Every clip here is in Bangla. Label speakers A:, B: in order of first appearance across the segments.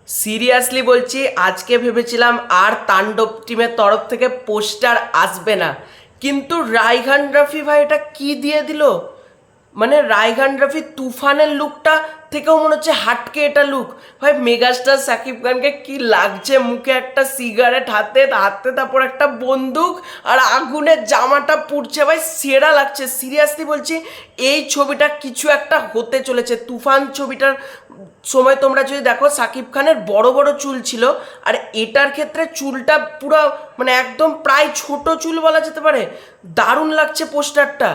A: সিরিয়াসলি বলছি, আজকে ভেবেছিলাম আর তাণ্ডব টিমের তরফ থেকে পোস্টার আসবে না, কিন্তু রায়হান রাফি ভাই এটা কি দিয়ে দিল। মানে রায়হান রাফি তুফানের লুকটা থেকেও মনে হচ্ছে হাটকে এটা লুক। ভাই মেগাস্টার সাকিব খানকে কি লাগছে, মুখে একটা সিগারেট, হাতে হাতে তারপর একটা বন্দুক, আর আগুনের জামাটা পুড়ছে, ভাই সেরা লাগছে। সিরিয়াসলি বলছি, এই ছবিটা কিছু একটা হতে চলেছে। তুফান ছবিটার সময় তোমরা যদি দেখো, সাকিব খানের বড় বড় চুল ছিল, আর এটার ক্ষেত্রে চুলটা পুরো মানে একদম প্রায় ছোট চুল বলা যেতে পারে। দারুণ লাগছে পোস্টারটা,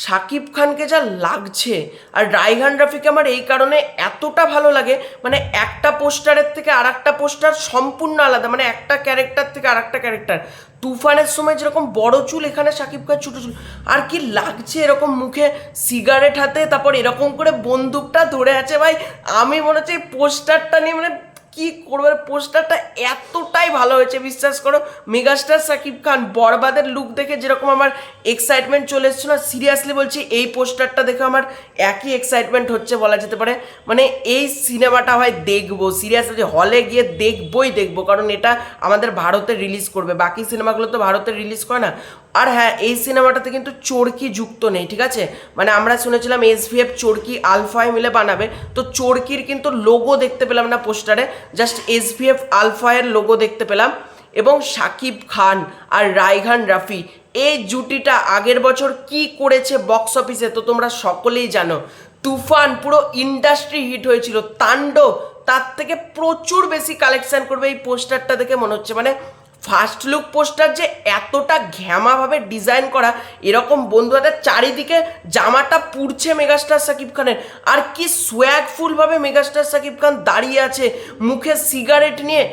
A: শাকিব খানকে যা লাগছে। আর রায়হান রাফিকে আমার এই কারণে এতটা ভালো লাগে, মানে একটা পোস্টারের থেকে আর একটা পোস্টার সম্পূর্ণ আলাদা, মানে একটা ক্যারেক্টার থেকে আর একটা ক্যারেক্টার। তুফানের সময় যেরকম বড় চুল, এখানে শাকিব খান ছোটো চুল। আর কি লাগছে এরকম মুখে সিগারেট হাতে, তারপর এরকম করে বন্দুকটা ধরে আছে। ভাই আমি মনে হচ্ছে এই পোস্টারটা নিয়ে মানে কি করবে, পোস্টারটা এতটাই ভালো হয়েছে বিশ্বাস করো। মেগাস্টার সাকিব খান বরবাদের লুক দেখে যেরকম আমার এক্সাইটমেন্ট চলে এসেছিল, সিরিয়াসলি বলছি এই পোস্টারটা দেখে আমার একই এক্সাইটমেন্ট হচ্ছে বলা যেতে পারে। মানে এই সিনেমাটা হয় দেখবো, সিরিয়াসলি হলে গিয়ে দেখবো, কারণ এটা আমাদের ভারতে রিলিজ করবে, বাকি সিনেমাগুলো তো ভারতে রিলিজ করে না। আর হ্যাঁ, এই সিনেমাটাতে কিন্তু চরকি যুক্ত নেই, ঠিক আছে। মানে আমরা শুনেছিলাম SVF চরকি আলফায় মিলে বানাবে, তো চরকির কিন্তু লোগো দেখতে পেলাম না পোস্টারে, জাস্ট SVF আলফায়ের লোগো দেখতে পেলাম। এবং শাকিব খান আর রায়হান রাফি এই জুটিটা আগের বছর কি করেছে বক্স অফিসে তো তোমরা সকলেই জানো। তুফান পুরো ইন্ডাস্ট্রি হিট হয়েছিল, তাণ্ডব তার থেকে প্রচুর বেশি কালেকশন করবে এই পোস্টারটা দেখে মনে হচ্ছে। মানে ফার্স্ট লুক পোস্টার যে এতটা ঘ্যামাভাবে ডিজাইন করা, এরকম বন্ধু হাতের চারিদিকে জামাটা পুড়ছে মেগাস্টার সাকিব খানের, আর কি সোয়াগফুলভাবে মেগাস্টার সাকিব খান দাঁড়িয়ে আছে মুখে সিগারেট নিয়ে।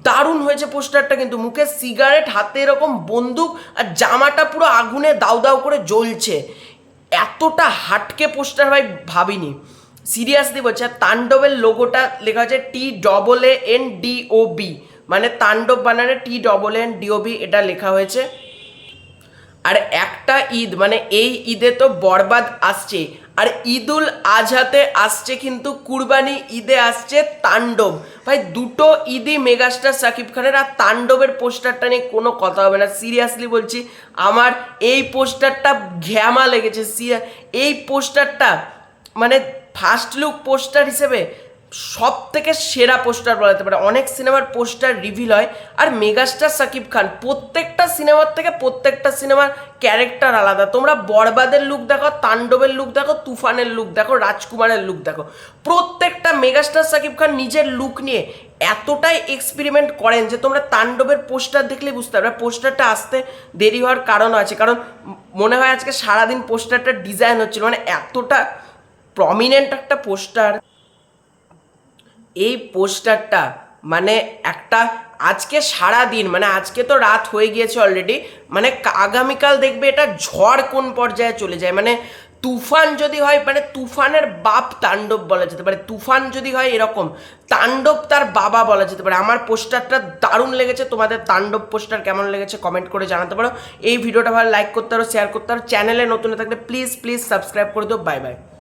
A: দারুণ হয়েছে পোস্টারটা, কিন্তু মুখে সিগারেট, হাতে এরকম বন্দুক, আর জামাটা পুরো আগুনে দাউ দাউ করে জ্বলছে। এতটা হাটকে পোস্টার ভাই ভাবিনি, সিরিয়াসলি বলছে। আর তাণ্ডবের লোগোটা লেখা আছে TAANDOB, মানে তাণ্ডব বানানে TAANDOB এটা লেখা হয়েছে। আর একটা ঈদ, মানে এই ঈদে তো বরবাদ আসছে, আর ঈদুল আজহাতে আসছে কিন্তু কুরবানি ঈদে আসছে তাণ্ডব। ভাই দুটো ঈদই মেগাস্টার সাকিব খানের, আর তাণ্ডবের পোস্টারটা নিয়ে কোনো কথা হবে না। সিরিয়াসলি বলছি, আমার এই পোস্টারটা ঘ্যামা লেগেছে। এই পোস্টারটা মানে ফার্স্ট লুক পোস্টার হিসেবে সব থেকে সেরা পোস্টার বলা যেতে পারে। অনেক সিনেমার পোস্টার রিভিল হয়, আর মেগাস্টার সাকিব খান প্রত্যেকটা সিনেমার থেকে প্রত্যেকটা সিনেমার ক্যারেক্টার আলাদা। তোমরা বরবাদের লুক দেখো, তাণ্ডবের লুক দেখো, তুফানের লুক দেখো, রাজকুমারের লুক দেখো, প্রত্যেকটা মেগাস্টার সাকিব খান নিজের লুক নিয়ে এতটাই এক্সপেরিমেন্ট করেন যে তোমরা তাণ্ডবের পোস্টার দেখলেই বুঝতে পারবে। পোস্টারটা আসতে দেরি হওয়ার কারণও আছে, কারণ মনে হয় আজকে সারাদিন পোস্টারটা ডিজাইন হচ্ছিল, মানে এতটা প্রমিনেন্ট একটা পোস্টার। এই পোস্টারটা মানে একটা আজকে সারা দিন, মানে আজকে তো রাত হয়ে গিয়েছে অলরেডি, মানে আগামীকাল দেখবে এটা ঝড় কোন পর্যায়ে চলে যায়। মানে তুফান যদি হয়, মানে তুফানের বাপ তাণ্ডব বলা যেতে পারে। তুফান যদি হয় এরকম, তাণ্ডব তার বাবা বলা যেতে পারে। আমার পোস্টারটা দারুণ লেগেছে। তোমাদের তাণ্ডব পোস্টার কেমন লেগেছে কমেন্ট করে জানাতে পারো। এই ভিডিওটা ভালো লাইক করতে পারো, শেয়ার করতে পারো। চ্যানেলে নতুন থাকলে প্লিজ সাবস্ক্রাইব করে দিও। Bye bye.